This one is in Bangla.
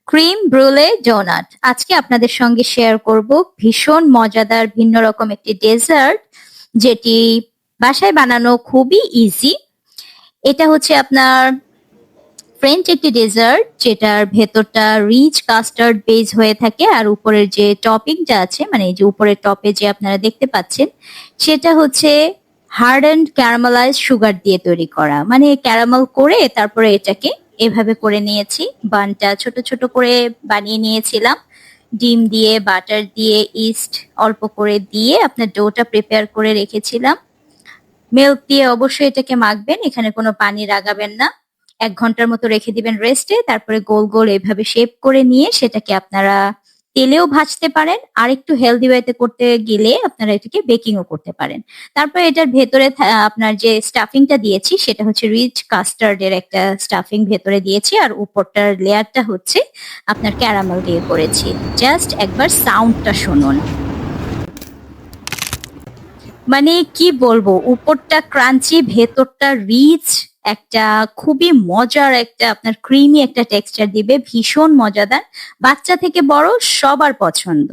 ক্রিম ব্রুলে ডোনাট আজকে আপনাদের সঙ্গে শেয়ার করব ভীষণ মজাদার ভিন্ন রকম একটি ডেজার্ট যেটি বাসায় বানানো খুবই ইজি। এটা হচ্ছে আপনার ফ্রেঞ্চ একটি ডেজার্ট যেটার ভেতরটা রিচ কাস্টার্ড বেস হয়ে থাকে আর উপরের যে টপিংটা আছে মানে এই যে উপরের টপে যে আপনারা দেখতে পাচ্ছেন সেটা হচ্ছে হার্ডেন্ড ক্যারামেলাইজ সুগার দিয়ে তৈরি করা, মানে ক্যারামেল করে তারপরে এটাকে এভাবে করে নিয়েছি। বানটা ছোট ছোট করে বানিয়ে নিয়েছিলাম, ডিম দিয়ে বাটার দিয়ে ইস্ট অল্প করে দিয়ে আপনার ডোটা প্রিপেয়ার করে রেখেছিলাম। মিল্ক দিয়ে অবশ্যই এটাকে মাখবেন, এখানে কোনো পানি লাগাবেন না। 1 ঘন্টার মতো রেখে দিবেন রেস্টে, তারপরে গোল গোল এভাবে শেপ করে নিয়ে সেটাকে আপনারা তেলেও ভাজতে পারেন, আর একটু হেলদি ওয়েতে করতে গেলে আপনারা এটাকে বেকিংও করতে পারেন। তারপর এটার ভেতরে আপনার যে স্টাফিংটা দিয়েছি সেটা হচ্ছে রিচ কাস্টার্ডের একটা স্টাফিং ভেতরে দিয়েছি, আর উপরটার লেয়ারটা হচ্ছে আপনার ক্যারামেল দিয়ে করেছি। জাস্ট একবার সাউন্ডটা শুনুন, মানে কি বলবো, উপরটা ক্রাঞ্চি ভেতরটা রিচ, একটা খুবই মজার একটা আপনার ক্রিমি একটা টেক্সচার দিবে, ভীষণ মজাদার। বাচ্চা থেকে বড় সবার পছন্দ।